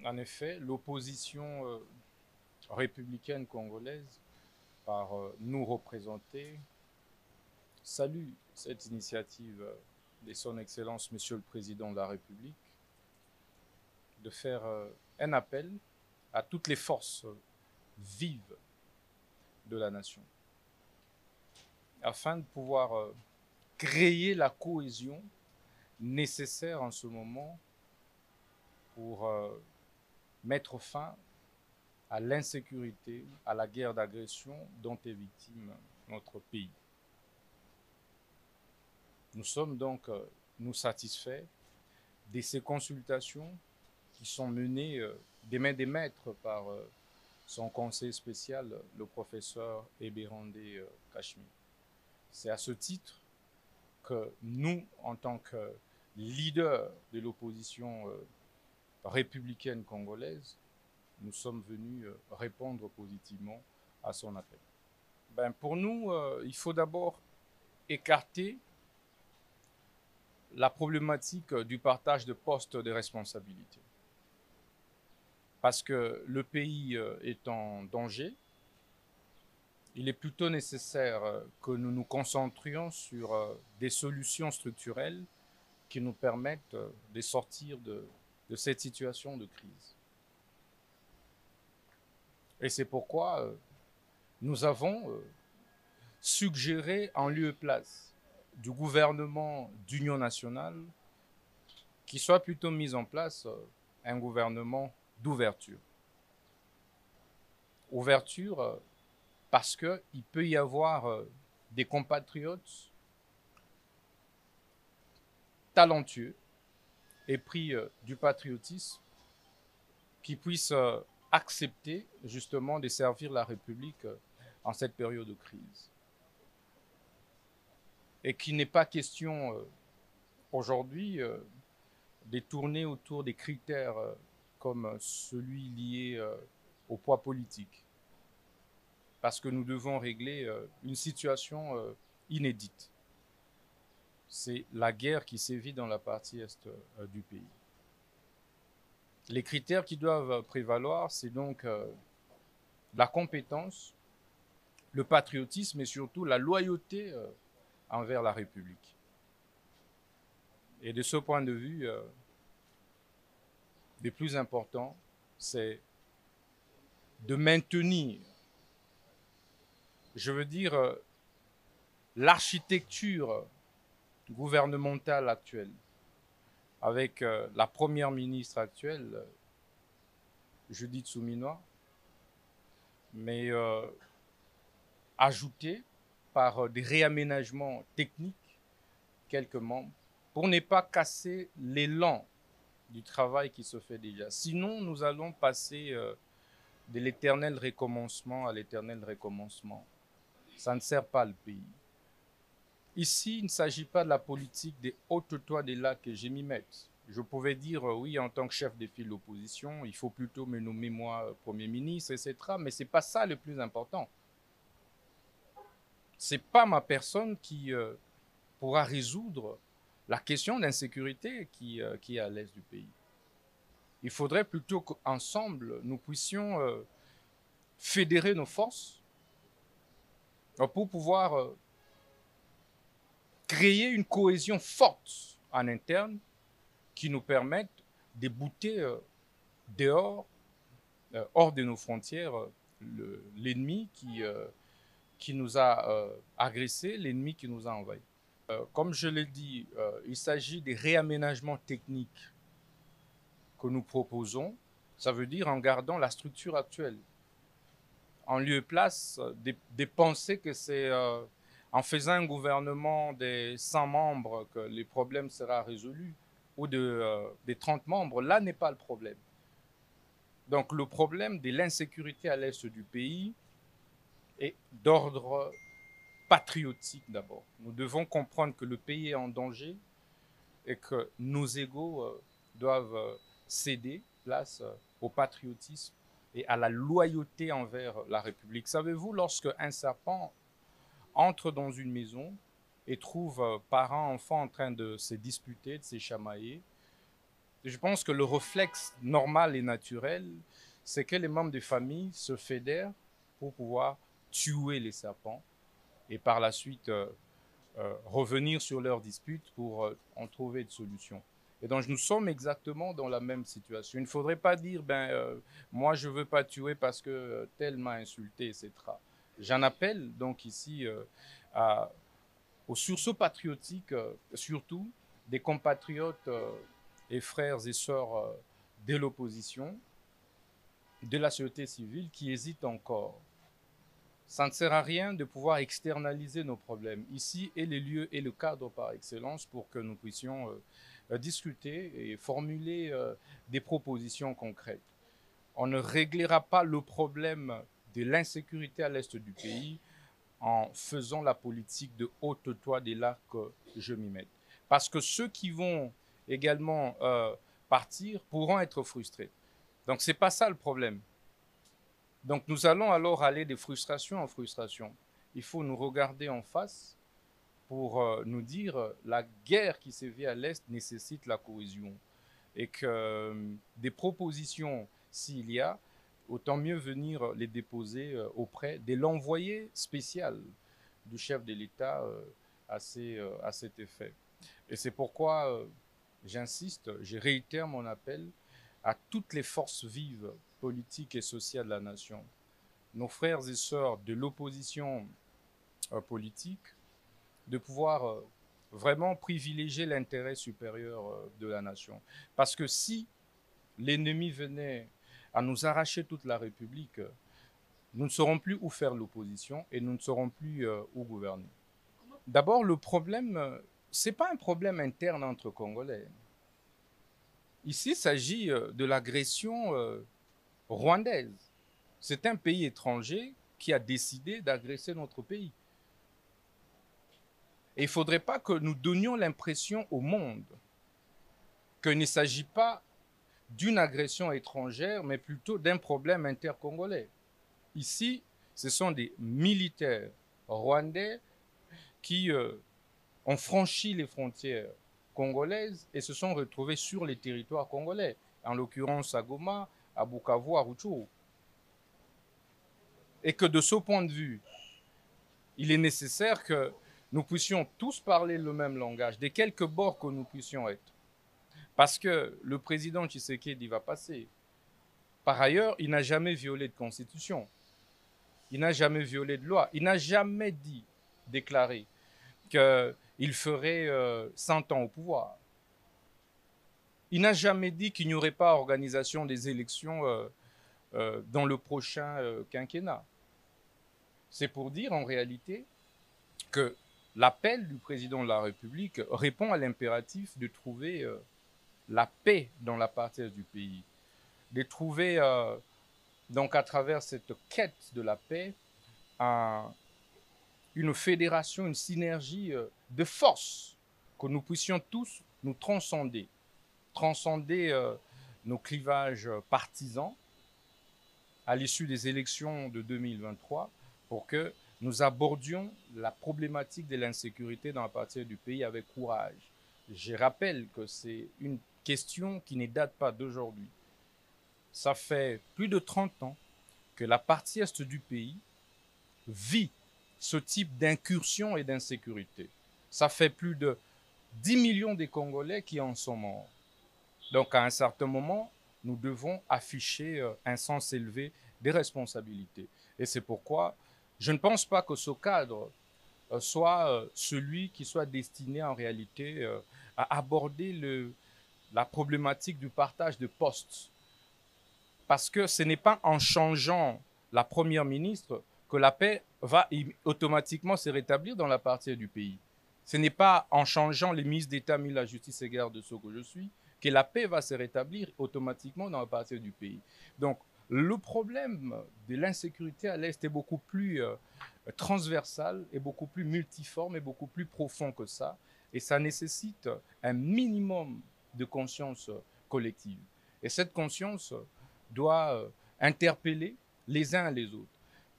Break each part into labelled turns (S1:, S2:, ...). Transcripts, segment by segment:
S1: En effet, l'opposition républicaine congolaise, par nous représenter, salue cette initiative de son Excellence Monsieur le Président de la République de faire un appel à toutes les forces vives de la nation afin de pouvoir créer la cohésion nécessaire en ce moment pour mettre fin à l'insécurité, à la guerre d'agression dont est victime notre pays. Nous sommes donc nous satisfaits de ces consultations qui sont menées des mains des maîtres par son conseil spécial, le professeur Ebérandé Kachmi. C'est à ce titre que nous, en tant que leaders de l'opposition républicaine congolaise, nous sommes venus répondre positivement à son appel. Pour nous, il faut d'abord écarter la problématique du partage de postes de responsabilité. Parce que le pays est en danger, il est plutôt nécessaire que nous nous concentrions sur des solutions structurelles qui nous permettent de sortir de cette situation de crise. Et c'est pourquoi nous avons suggéré en lieu et place du gouvernement d'union nationale qu'il soit plutôt mis en place un gouvernement d'ouverture. Ouverture parce qu'il peut y avoir des compatriotes talentueux et pris du patriotisme qui puissent accepter justement de servir la République en cette période de crise. Et qu'il n'est pas question aujourd'hui de tourner autour des critères comme celui lié au poids politique. Parce que nous devons régler une situation inédite. C'est la guerre qui sévit dans la partie est du pays. Les critères qui doivent prévaloir, c'est donc la compétence, le patriotisme et surtout la loyauté envers la République. Et de ce point de vue, le plus important, c'est de maintenir, je veux dire, l'architecture gouvernementale actuelle, avec la première ministre actuelle, Judith Souminois, mais ajoutée par des réaménagements techniques, quelques membres, pour ne pas casser l'élan du travail qui se fait déjà. Sinon, nous allons passer de l'éternel recommencement à l'éternel recommencement. Ça ne sert pas le pays. Ici, il ne s'agit pas de la politique des hautes toits des lacs que je m'y mette. Je pouvais dire, oui, en tant que chef de file de l'opposition, il faut plutôt me nommer moi Premier ministre, etc. Mais ce n'est pas ça le plus important. Ce n'est pas ma personne qui pourra résoudre la question d'insécurité qui est à l'est du pays. Il faudrait plutôt qu'ensemble, nous puissions fédérer nos forces pour pouvoir créer une cohésion forte en interne qui nous permette de bouter dehors, hors de nos frontières, l'ennemi qui nous a agressés, l'ennemi qui nous a envahis. Comme je l'ai dit, il s'agit des réaménagements techniques que nous proposons. Ça veut dire en gardant la structure actuelle. En lieu et place de penser que c'est en faisant un gouvernement de 100 membres que les problèmes seront résolus ou des 30 membres, là n'est pas le problème. Donc le problème de l'insécurité à l'est du pays est d'ordre patriotique d'abord. Nous devons comprendre que le pays est en danger et que nos égos doivent céder place au patriotisme et à la loyauté envers la République. Savez-vous, lorsque un serpent entre dans une maison et trouve parents, enfants en train de se disputer, de se chamailler, Je pense que le réflexe normal et naturel, c'est que les membres des familles se fédèrent pour pouvoir tuer les serpents et par la suite revenir sur leurs disputes pour en trouver une solution. Et donc nous sommes exactement dans la même situation. Il ne faudrait pas dire, moi je ne veux pas tuer parce que tel m'a insulté, etc. J'en appelle donc ici à, au sursaut patriotique, surtout des compatriotes et frères et sœurs de l'opposition, de la société civile qui hésitent encore. Ça ne sert à rien de pouvoir externaliser nos problèmes. Ici est le lieu et le cadre par excellence pour que nous puissions discuter et formuler des propositions concrètes. On ne réglera pas le problème de l'insécurité à l'est du pays en faisant la politique de haute toit des là que je m'y mette. Parce que ceux qui vont également partir pourront être frustrés. Donc ce n'est pas ça le problème. Donc nous allons alors aller de frustration en frustration. Il faut nous regarder en face pour nous dire la guerre qui sévit à l'Est nécessite la cohésion et que des propositions, s'il y a, autant mieux venir les déposer auprès de l'envoyé spécial du chef de l'État à cet effet. Et c'est pourquoi j'insiste, je réitère mon appel à toutes les forces vives, politiques et sociales de la nation, nos frères et sœurs de l'opposition politique, de pouvoir vraiment privilégier l'intérêt supérieur de la nation. Parce que si l'ennemi venait à nous arracher toute la République, nous ne saurons plus où faire l'opposition et nous ne saurons plus où gouverner. D'abord, le problème, ce n'est pas un problème interne entre Congolais. Ici, il s'agit de l'agression rwandaise. C'est un pays étranger qui a décidé d'agresser notre pays. Et il ne faudrait pas que nous donnions l'impression au monde qu'il ne s'agit pas d'une agression étrangère, mais plutôt d'un problème intercongolais. Ici, ce sont des militaires rwandais qui ont franchi les frontières congolaises et se sont retrouvés sur les territoires congolais, en l'occurrence à Goma, à Bukavu, à Rutshuru. Et que de ce point de vue, il est nécessaire que nous puissions tous parler le même langage, de quelque bord que nous puissions être. Parce que le président Tshisekedi va passer. Par ailleurs, il n'a jamais violé de constitution. Il n'a jamais violé de loi. Il n'a jamais déclaré qu'il ferait 100 ans au pouvoir. Il n'a jamais dit qu'il n'y aurait pas organisation des élections dans le prochain quinquennat. C'est pour dire en réalité que l'appel du président de la République répond à l'impératif de trouver la paix dans la partie du pays, de trouver donc à travers cette quête de la paix une fédération, une synergie de force, que nous puissions tous nous transcender nos clivages partisans à l'issue des élections de 2023 pour que nous abordions la problématique de l'insécurité dans la partie du pays avec courage. Je rappelle que c'est une question qui ne date pas d'aujourd'hui. Ça fait plus de 30 ans que la partie est du pays vit ce type d'incursion et d'insécurité. Ça fait plus de 10 millions de Congolais qui en sont morts. Donc à un certain moment, nous devons afficher un sens élevé des responsabilités. Et c'est pourquoi je ne pense pas que ce cadre soit celui qui soit destiné en réalité à aborder la problématique du partage de postes. Parce que ce n'est pas en changeant la première ministre que la paix va automatiquement se rétablir dans la partie du pays. Ce n'est pas en changeant les ministres d'État, mis la justice et garde de ce que je suis, que la paix va se rétablir automatiquement dans la partie du pays. Donc, le problème de l'insécurité à l'Est est beaucoup plus transversal, et beaucoup plus multiforme et beaucoup plus profond que ça. Et ça nécessite un minimum de conscience collective. Et cette conscience doit interpeller les uns et les autres.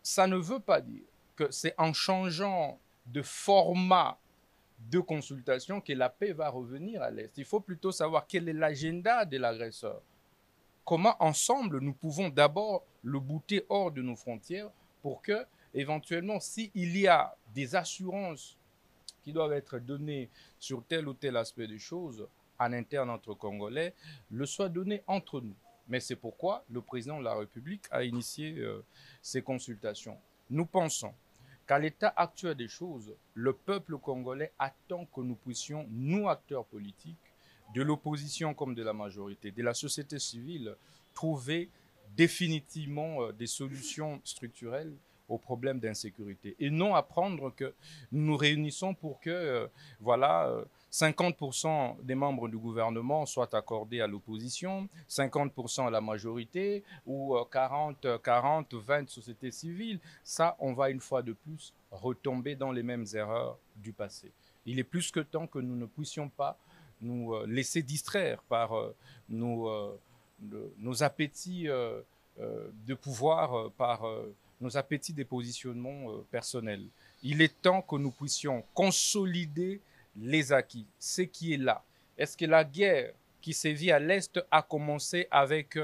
S1: Ça ne veut pas dire que c'est en changeant de format de consultation que la paix va revenir à l'Est. Il faut plutôt savoir quel est l'agenda de l'agresseur. Comment ensemble nous pouvons d'abord le bouter hors de nos frontières pour que, éventuellement, s'il y a des assurances qui doivent être données sur tel ou tel aspect des choses en interne entre Congolais, le soit donné entre nous. Mais c'est pourquoi le président de la République a initié ces consultations. Nous pensons qu'à l'état actuel des choses, le peuple congolais attend que nous puissions, nous acteurs politiques, de l'opposition comme de la majorité, de la société civile, trouver définitivement des solutions structurelles aux problèmes d'insécurité et non apprendre que nous nous réunissons pour que voilà 50% des membres du gouvernement soient accordés à l'opposition, 50% à la majorité ou 40, 20 sociétés civiles. Ça, on va une fois de plus retomber dans les mêmes erreurs du passé. Il est plus que temps que nous ne puissions pas nous laisser distraire par nos appétits de pouvoir, par nos appétits des positionnements personnels. Il est temps que nous puissions consolider les acquis, ce qui est là. Est-ce que la guerre qui sévit à l'Est a commencé avec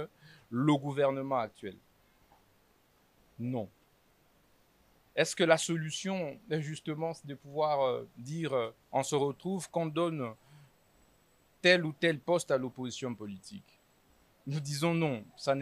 S1: le gouvernement actuel? Non. Est-ce que la solution, justement, c'est de pouvoir dire on se retrouve, qu'on donne tel ou tel poste à l'opposition politique? Nous disons non, ça n'est